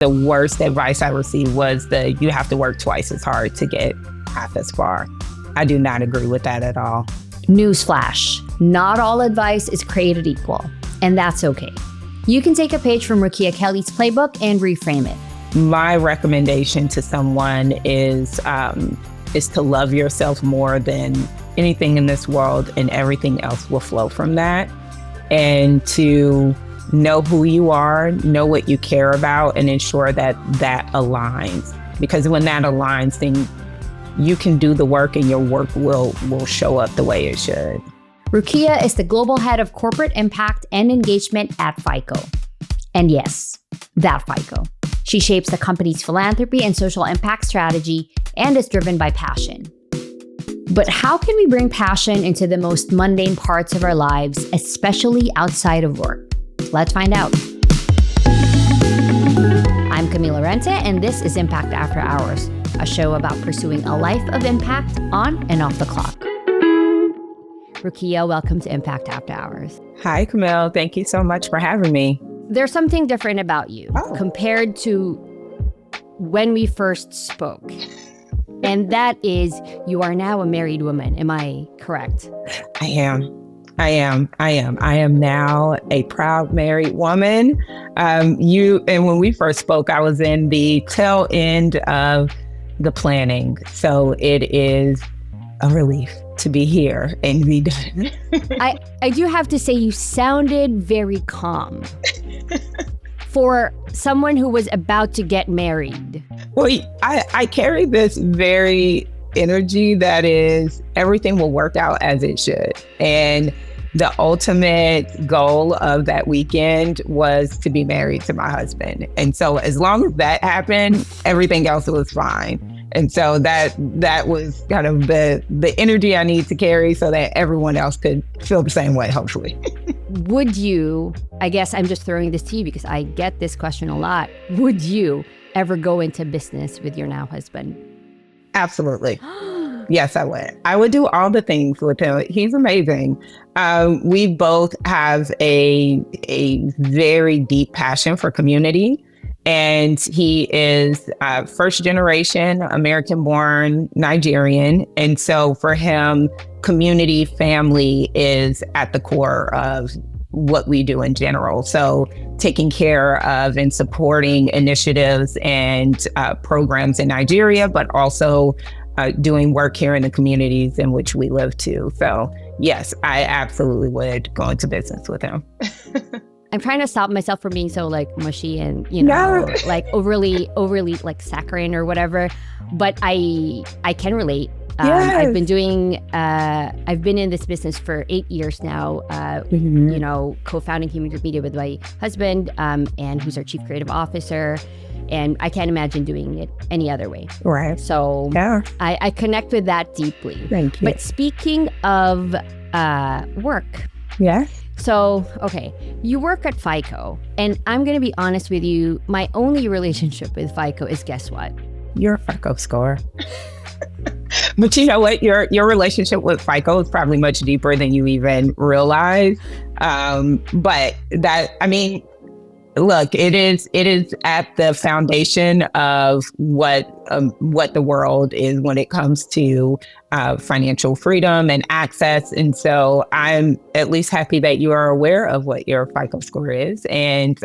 The worst advice I received was that you have to work twice as hard to get half as far. I do not agree with that at all. Newsflash, not all advice is created equal, and that's okay. You can take a page from Rukiya Kelly's playbook and reframe it. My recommendation to someone is to love yourself more than anything in this world, and everything else will flow from that. And to know who you are, know what you care about, and ensure that that aligns. Because when that aligns, then you can do the work and your work will show up the way it should. Rukiya is the global head of corporate impact and engagement at FICO. And yes, that FICO. She shapes the company's philanthropy and social impact strategy and is driven by passion. But how can we bring passion into the most mundane parts of our lives, especially outside of work? Let's find out. I'm Camila Rente, and this is Impact After Hours, a show about pursuing a life of impact on and off the clock. Rukiya, welcome to Impact After Hours. Hi, Camille. Thank you so much for having me. There's something different about you compared to when we first spoke. And that is, you are now a married woman. Am I correct? I am now a proud married woman. And when we first spoke, I was in the tail end of the planning. So it is a relief to be here and be done. I do have to say, you sounded very calm for someone who was about to get married. Well, I carry this very energy that is everything will work out as it should. And the ultimate goal of that weekend was to be married to my husband. And so as long as that happened, everything else was fine. And so that was kind of the energy I need to carry so that everyone else could feel the same way, hopefully. Would you, I guess I'm just throwing this to you because I get this question a lot. Would you ever go into business with your now husband? Absolutely. Yes, I would. I would do all the things with him. He's amazing. We both have a very deep passion for community. And he is first generation American-born Nigerian. And so for him, community, family is at the core of what we do in general. So taking care of and supporting initiatives and programs in Nigeria, but also doing work here in the communities in which we live too. So yes, I absolutely would go into business with him. I'm trying to stop myself from being so like mushy and, like overly like saccharine or whatever. But I can relate. Yes. I've been in this business for 8 years now, co-founding Human Group Media with my husband, and who's our chief creative officer. And I can't imagine doing it any other way. Right. So yeah. I connect with that deeply. Thank you. But speaking of work. Yeah. So, okay, you work at FICO, and I'm going to be honest with you, my only relationship with FICO is, guess what? You're a FICO score. But you know what? Your relationship with FICO is probably much deeper than you even realize. But that, I mean, look, it is at the foundation of what the world is when it comes to financial freedom and access. And so I'm at least happy that you are aware of what your FICO score is and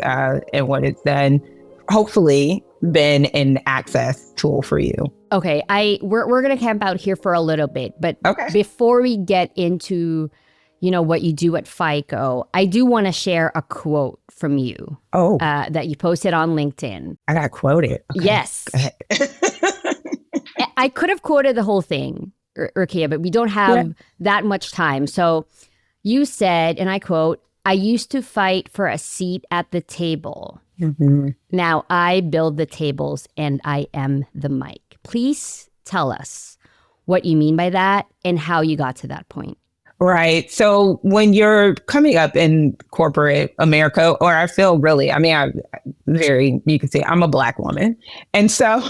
what it's done, hopefully been an access tool for you. Okay, we're gonna camp out here for a little bit, but okay. Before we get into what you do at FICO, I do want to share a quote from you. Oh. That you posted on LinkedIn. I got quoted. Okay. Yes. I could have quoted the whole thing, Rukiya, but we don't have that much time. So you said, and I quote, "I used to fight for a seat at the table. Mm-hmm. Now I build the tables and I am the mic." Please tell us what you mean by that and how you got to that point. Right. So when you're coming up in corporate America, or I feel really, I mean, you can say I'm a Black woman. And so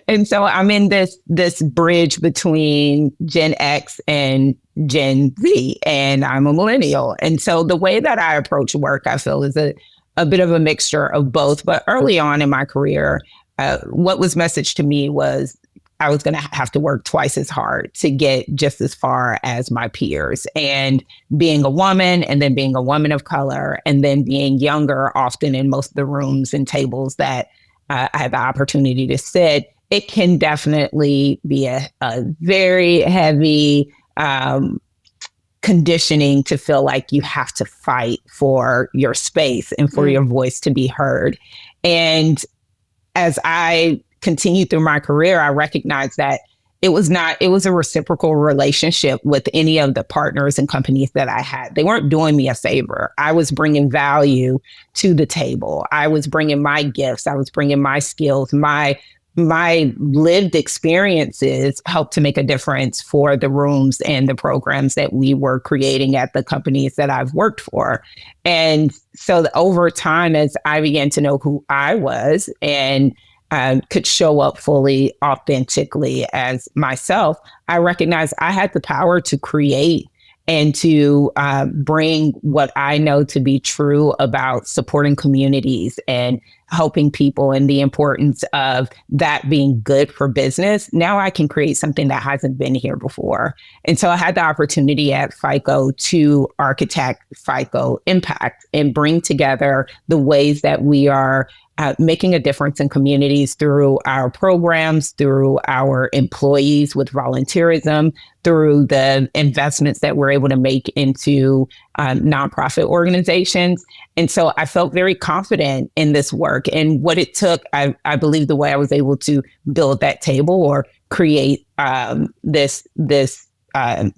I'm in this bridge between Gen X and Gen Z, and I'm a millennial. And so the way that I approach work, I feel, is a a bit of a mixture of both. But early on in my career, what was messaged to me was I was going to have to work twice as hard to get just as far as my peers. And being a woman, and then being a woman of color, and then being younger, often in most of the rooms and tables that I had the opportunity to sit, it can definitely be a very heavy conditioning to feel like you have to fight for your space and for your voice to be heard. And as I continued through my career, I recognized that it was a reciprocal relationship with any of the partners and companies that I had. They weren't doing me a favor. I was bringing value to the table. I was bringing my gifts. I was bringing my skills, my lived experiences helped to make a difference for the rooms and the programs that we were creating at the companies that I've worked for. And so over time, as I began to know who I was and could show up fully, authentically as myself, I recognized I had the power to create and to bring what I know to be true about supporting communities and helping people and the importance of that being good for business. Now I can create something that hasn't been here before. And so I had the opportunity at FICO to architect FICO Impact and bring together the ways that we are making a difference in communities through our programs, through our employees with volunteerism, through the investments that we're able to make into nonprofit organizations. And so I felt very confident in this work. And what it took, I believe the way I was able to build that table or create this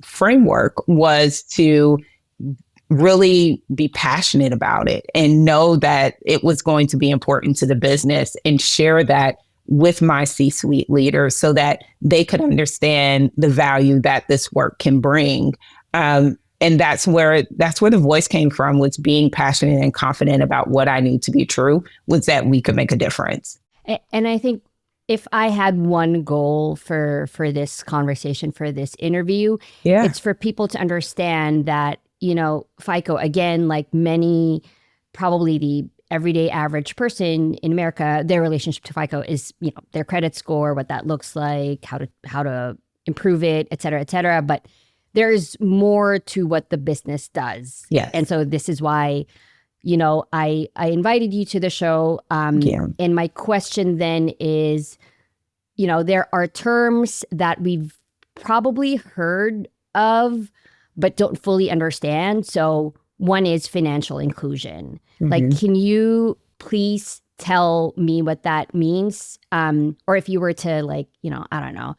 framework was to really be passionate about it and know that it was going to be important to the business and share that with my C-suite leaders so that they could understand the value that this work can bring. And that's where the voice came from, was being passionate and confident about what I knew to be true, was that we could make a difference. And I think if I had one goal for this conversation, for this interview, it's for people to understand that, you know, FICO, again, like many, probably the everyday average person in America, their relationship to FICO is, you know, their credit score, what that looks like, how to improve it, et cetera, et cetera. But there's more to what the business does. Yes. And so this is why, you know, I invited you to the show. And my question then is, you know, there are terms that we've probably heard of, but don't fully understand. So one is financial inclusion. Mm-hmm. Like, can you please tell me what that means? Or if you were to, like, you know, I don't know,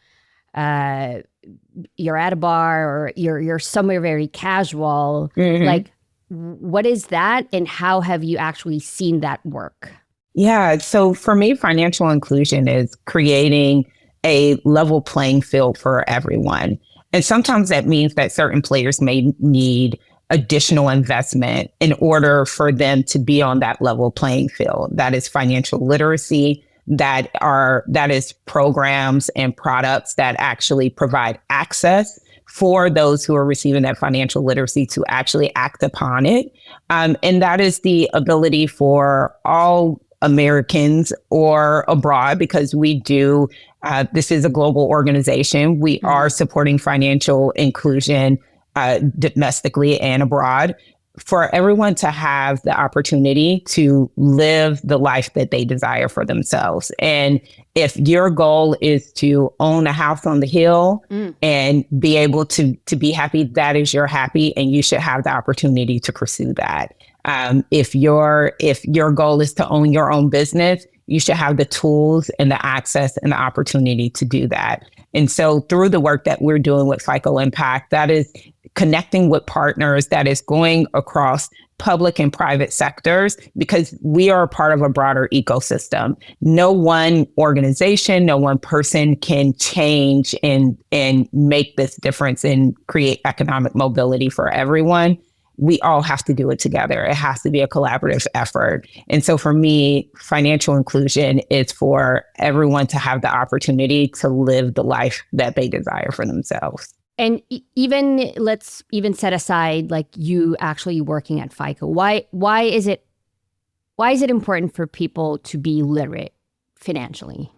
you're at a bar or you're somewhere very casual, like, what is that and how have you actually seen that work? Yeah, so for me, financial inclusion is creating a level playing field for everyone. And sometimes that means that certain players may need additional investment in order for them to be on that level playing field. That is financial literacy, that is programs and products that actually provide access for those who are receiving that financial literacy to actually act upon it. And that is the ability for all Americans or abroad, because we do, this is a global organization. We are supporting financial inclusion domestically and abroad, for everyone to have the opportunity to live the life that they desire for themselves. And if your goal is to own a house on the hill and be able to be happy, that is your happy, and you should have the opportunity to pursue that. If your goal is to own your own business, you should have the tools and the access and the opportunity to do that. And so through the work that we're doing with FICO Impact, that is connecting with partners, that is going across public and private sectors, because we are a part of a broader ecosystem. No one organization, no one person can change and make this difference and create economic mobility for everyone. We all have to do it together. It has to be a collaborative effort. And so for me, financial inclusion is for everyone to have the opportunity to live the life that they desire for themselves. And let's even set aside like you actually working at FICO. Why is it Why is it important for people to be literate financially?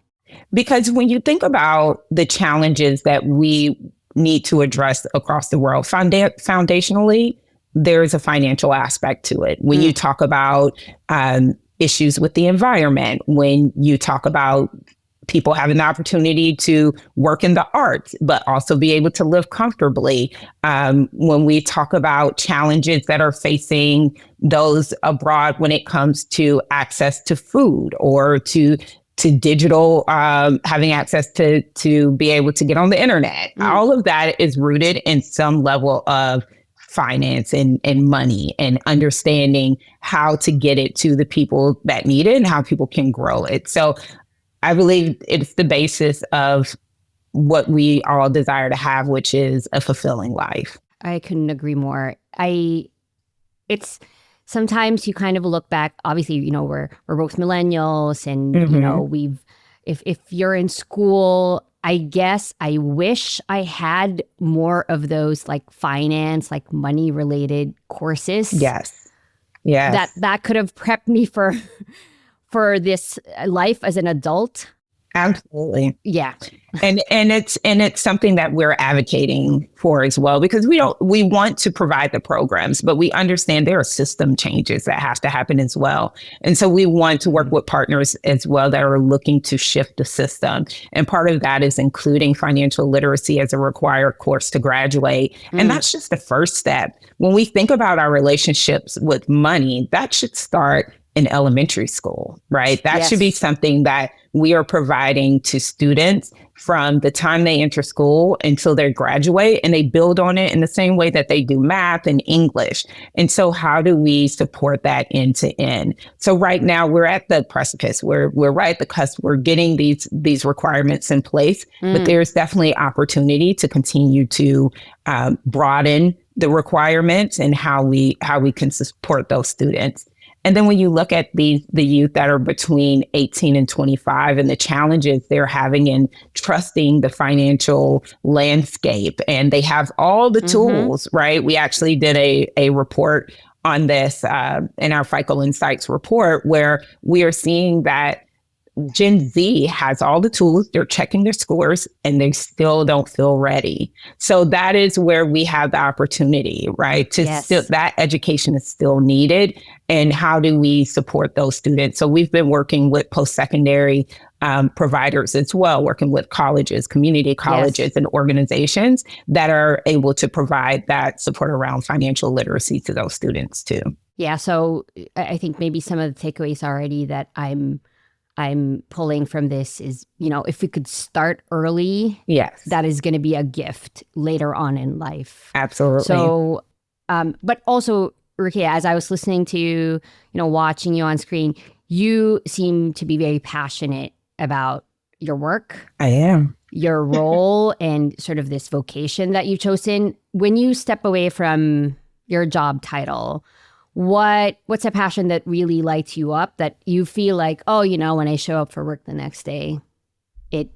Because when you think about the challenges that we need to address across the world, foundationally, there's a financial aspect to it. When you talk about issues with the environment, when you talk about people having the opportunity to work in the arts, but also be able to live comfortably. When we talk about challenges that are facing those abroad when it comes to access to food or to digital, having access to be able to get on the internet. All of that is rooted in some level of finance and money and understanding how to get it to the people that need it and how people can grow it. So I believe it's the basis of what we all desire to have, which is a fulfilling life. I couldn't agree more. It's sometimes you kind of look back, obviously, you know, we're both millennials and, you know, if you're in school, I guess I wish I had more of those like finance, like money related courses. Yes. Yes. That could have prepped me for this life as an adult. Absolutely. Yeah. And it's something that we're advocating for as well, because we want to provide the programs, but we understand there are system changes that have to happen as well. And so we want to work with partners as well that are looking to shift the system. And part of that is including financial literacy as a required course to graduate. And that's just the first step. When we think about our relationships with money, that should start in elementary school, right? That should be something that we are providing to students from the time they enter school until they graduate, and they build on it in the same way that they do math and English. And so how do we support that end to end? So right now we're at the precipice. We're right at the cusp. We're getting these requirements in place, but there's definitely opportunity to continue to broaden the requirements and how we can support those students. And then when you look at the youth that are between 18 and 25 and the challenges they're having in trusting the financial landscape, and they have all the tools, right? We actually did a report on this in our FICO Insights report, where we are seeing that Gen Z has all the tools, they're checking their scores, and they still don't feel ready. So that is where we have the opportunity, right? That education is still needed. And how do we support those students? So we've been working with post-secondary providers as well, working with colleges, community colleges, and organizations that are able to provide that support around financial literacy to those students too. Yeah. So I think maybe some of the takeaways already that I'm pulling from this is, you know, if we could start early, that is going to be a gift later on in life. Absolutely. So, but also, Rukiya, as I was listening to you, watching you on screen, you seem to be very passionate about your work. I am. Your role and sort of this vocation that you've chosen. When you step away from your job title, what's a passion that really lights you up, that you feel like, oh, when I show up for work the next day, it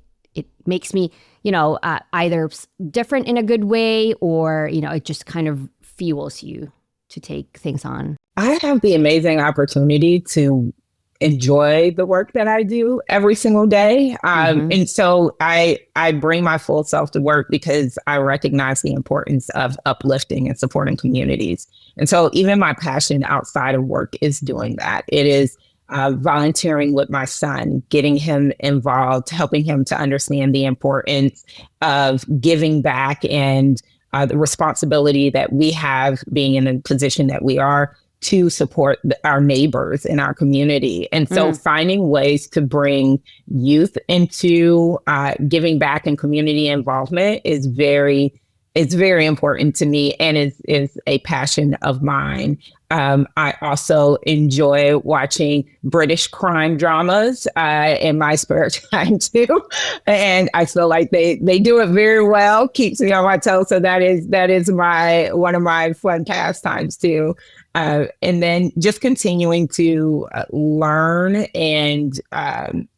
makes me, either different in a good way, or, it just kind of fuels you to take things on? I have the amazing opportunity to enjoy the work that I do every single day. And so I bring my full self to work because I recognize the importance of uplifting and supporting communities. And so even my passion outside of work is doing that. It is volunteering with my son, getting him involved, helping him to understand the importance of giving back and the responsibility that we have being in the position that we are to support our neighbors in our community. And so finding ways to bring youth into giving back and community involvement is very important to me, and is a passion of mine. I also enjoy watching British crime dramas in my spare time too, and I feel like they do it very well. Keeps me on my toes. So that is one of my fun pastimes too. And then just continuing to learn and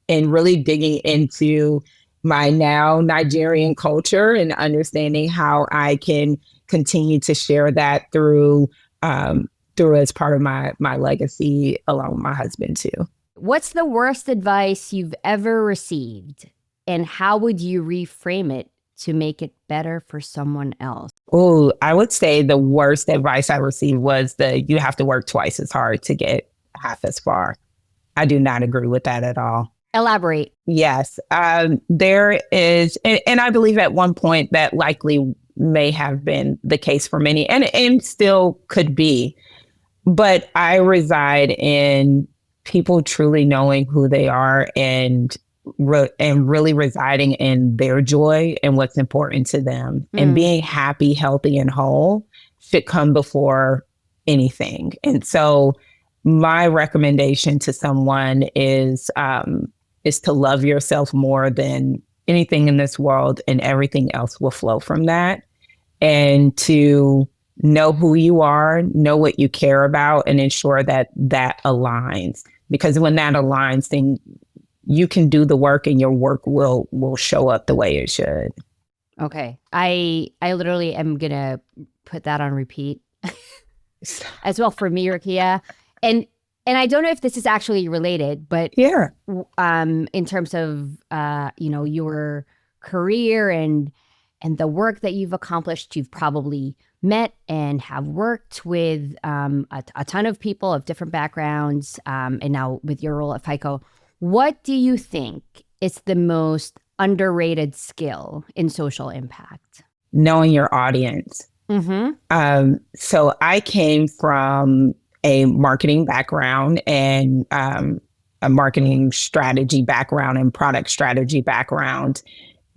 really digging into my now Nigerian culture and understanding how I can continue to share that through through as part of my legacy along with my husband too. What's the worst advice you've ever received, and how would you reframe it to make it better for someone else? Oh, I would say the worst advice I received was you have to work twice as hard to get half as far. I do not agree with that at all. Elaborate. Yes. There is, and I believe at one point that likely may have been the case for many and still could be. But I reside in people truly knowing who they are and really residing in their joy and what's important to them. And being happy, healthy, and whole should come before anything. And so my recommendation to someone is to love yourself more than anything in this world, and everything else will flow from that. And to know who you are, know what you care about, and ensure that that aligns. Because when that aligns, then you can do the work and your work will show up the way it should. Okay. I literally am going to put that on repeat as well for me, Rukiya. And I don't know if this is actually related, but yeah, in terms of, your career and the work that you've accomplished, you've probably met and have worked with a ton of people of different backgrounds, and now with your role at FICO. What do you think is the most underrated skill in social impact? Knowing your audience. So I came from a marketing background and a marketing strategy background and product strategy background.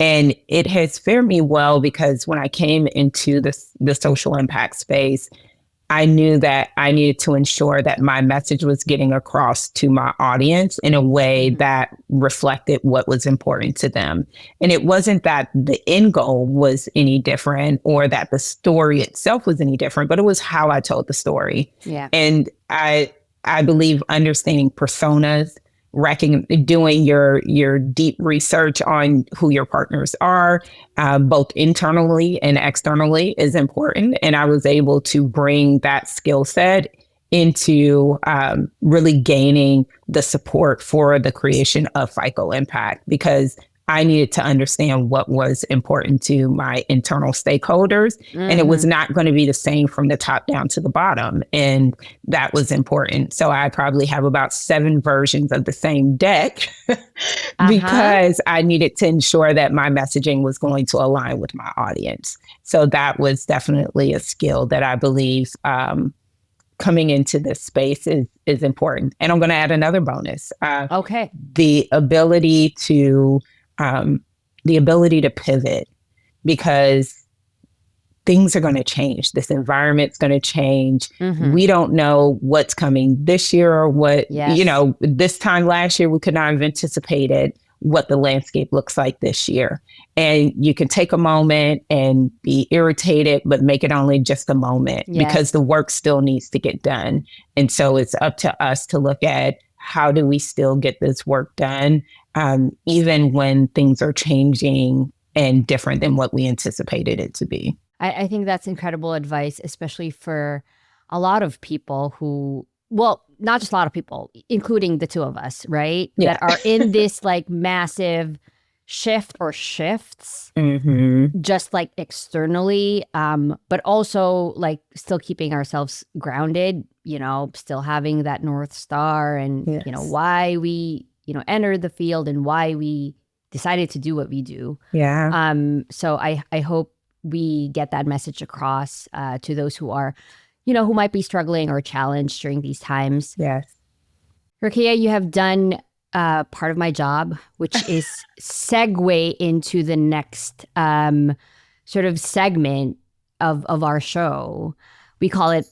And it has fared me well because when I came into the social impact space, I knew that I needed to ensure that my message was getting across to my audience in a way that reflected what was important to them. And it wasn't that the end goal was any different or that the story itself was any different, but it was how I told the story. Yeah. And I believe understanding personas, doing your deep research on who your partners are, both internally and externally, is important. And I was able to bring that skill set into really gaining the support for the creation of FICO Impact, because I needed to understand what was important to my internal stakeholders. And it was not going to be the same from the top down to the bottom. And that was important. So I probably have about 7 versions of the same deck because I needed to ensure that my messaging was going to align with my audience. So that was definitely a skill that I believe coming into this space is important. And I'm going to add another bonus. The ability to pivot, because things are going to change. This environment's going to change. We don't know what's coming this year or what, this time last year, we could not have anticipated what the landscape looks like this year. And you can take a moment and be irritated, but make it only just a moment because the work still needs to get done. And so it's up to us to look at how do we still get this work done, even when things are changing and different than what we anticipated it to be. I think that's incredible advice, especially for a lot of people who, well, not just a lot of people, including the two of us, right? Yeah. That are in this like massive shift or shifts, just like externally, but also like still keeping ourselves grounded, still having that North Star and, why we, entered the field and why we decided to do what we do. Yeah. So I hope we get that message across to those who are, who might be struggling or challenged during these times. Yes. Rukiya, you have done part of my job, which is segue into the next sort of segment of our show. We call it,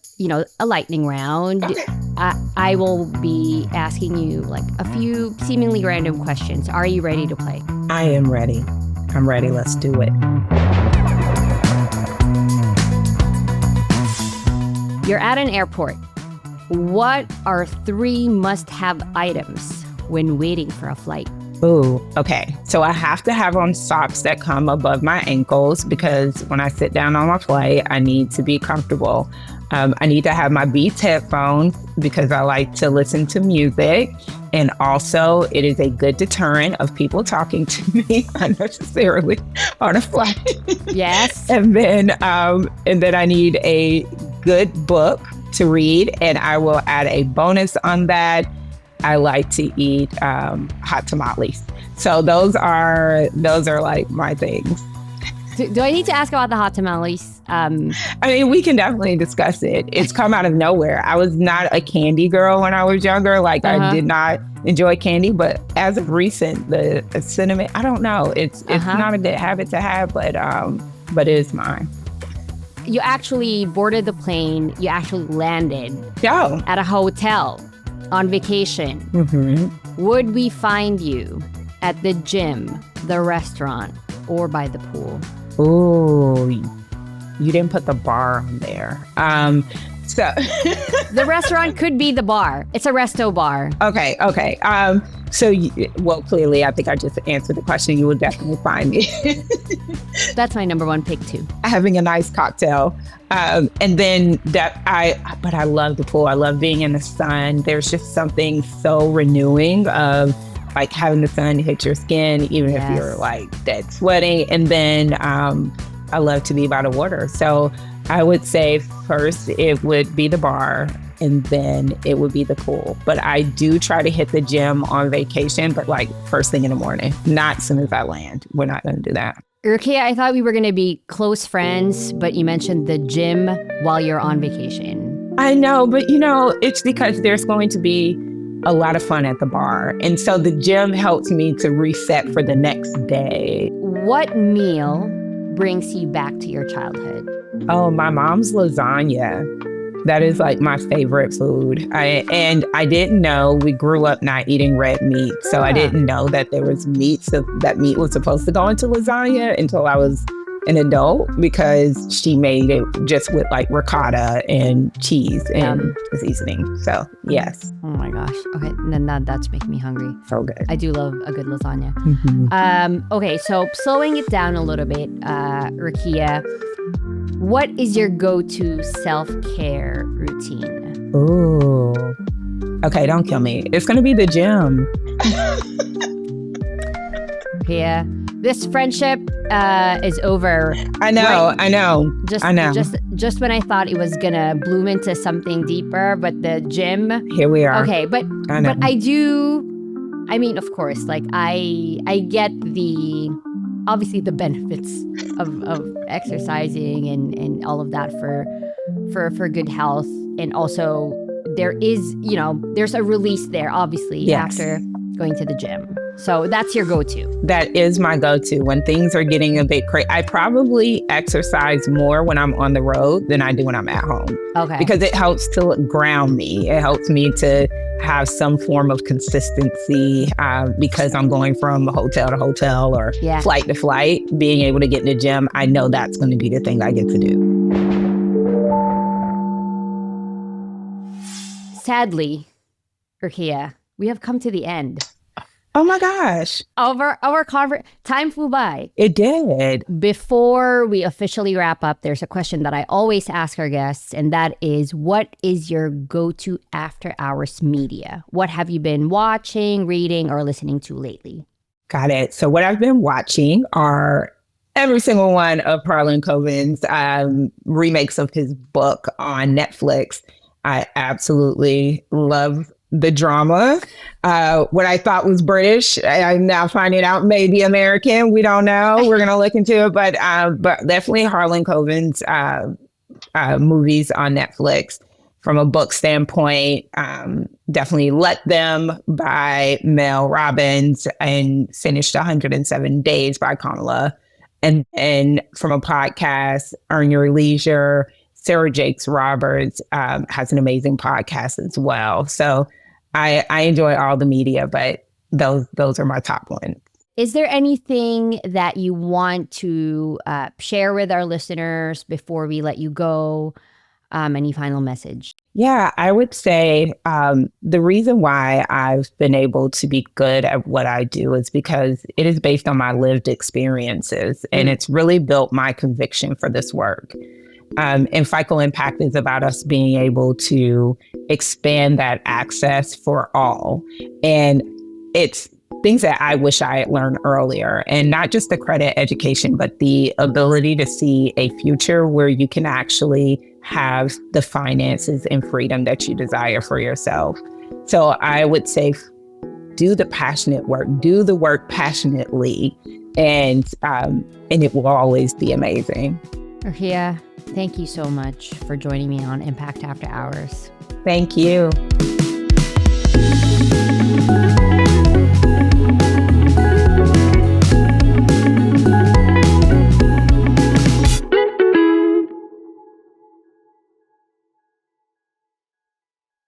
a lightning round. Okay. I will be asking you like a few seemingly random questions. Are you ready to play? I am ready. I'm ready. Let's do it. You're at an airport. What are 3 must-have items when waiting for a flight? Ooh, okay. So I have to have on socks that come above my ankles because when I sit down on my flight, I need to be comfortable. I need to have my Beats headphones because I like to listen to music. And also, it is a good deterrent of people talking to me unnecessarily on a flight. Yes. And then I need a good book to read, and I will add a bonus on that. I like to eat hot tamales. So those are like my things. Do I need to ask about the hot tamales? I mean, we can definitely discuss it. It's come out of nowhere. I was not a candy girl when I was younger. Like I did not enjoy candy, but as of recent, the cinnamon, I don't know. It's not a good habit to have, but it is mine. You actually boarded the plane. You actually landed at a hotel on vacation. Mm-hmm. Would we find you at the gym, the restaurant, or by the pool? Ooh, you didn't put the bar on there. So the restaurant could be the bar. It's a resto bar. Okay. Well, clearly, I think I just answered the question. You will definitely find me. That's my number one pick too. Having a nice cocktail. And then but I love the pool. I love being in the sun. There's just something so renewing of like having the sun hit your skin, even if you're like dead sweating. And then I love to be by the water. So I would say first it would be the bar, and then it would be the pool. But I do try to hit the gym on vacation, but like first thing in the morning, not as soon as I land. We're not going to do that. Rukiya, I thought we were going to be close friends, but you mentioned the gym while you're on vacation. I know, but it's because there's going to be a lot of fun at the bar. And so the gym helps me to reset for the next day. What meal brings you back to your childhood? Oh, my mom's lasagna. That is like my favorite food. I didn't know, we grew up not eating red meat. So I didn't know that there was meat. So that meat was supposed to go into lasagna until I was an adult, because she made it just with like ricotta and cheese and seasoning. So yes. Oh my gosh. Okay, then that's making me hungry. So good. I do love a good lasagna. Mm-hmm. Okay, so slowing it down a little bit, Rukiya, what is your go-to self-care routine? Ooh. Okay, don't kill me. It's gonna be the gym. Rukiya, this friendship is over. I know. Just when I thought it was gonna bloom into something deeper, but the gym. Here we are. Okay, but I mean, of course, like I get obviously the benefits of exercising and all of that for good health, and also there is there's a release there obviously after going to the gym. So that's your go-to. That is my go-to when things are getting a bit crazy. I probably exercise more when I'm on the road than I do when I'm at home. Okay. Because it helps to ground me. It helps me to have some form of consistency because I'm going from hotel to hotel or flight to flight. Being able to get in the gym, I know that's going to be the thing I get to do. Sadly, Rukiya, we have come to the end. Oh my gosh. Our time flew by. It did. Before we officially wrap up, there's a question that I always ask our guests, and that is, what is your go-to after hours media? What have you been watching, reading, or listening to lately? Got it. So what I've been watching are every single one of Harlan Coben's remakes of his book on Netflix. I absolutely love the drama. What I thought was British, I'm now finding out maybe American. We don't know. We're going to look into it. But definitely Harlan Coben's movies on Netflix. From a book standpoint, definitely Let Them by Mel Robbins and finished 107 Days by Kamala. And from a podcast, Earn Your Leisure, Sarah Jakes Roberts has an amazing podcast as well. So I enjoy all the media, but those are my top ones. Is there anything that you want to share with our listeners before we let you go? Any final message? Yeah, I would say the reason why I've been able to be good at what I do is because it is based on my lived experiences, and it's really built my conviction for this work. And FICO Impact is about us being able to expand that access for all. And it's things that I wish I had learned earlier, and not just the credit education, but the ability to see a future where you can actually have the finances and freedom that you desire for yourself. So I would say, do the passionate work, do the work passionately, and it will always be amazing. Rukiya, thank you so much for joining me on Impact After Hours. Thank you.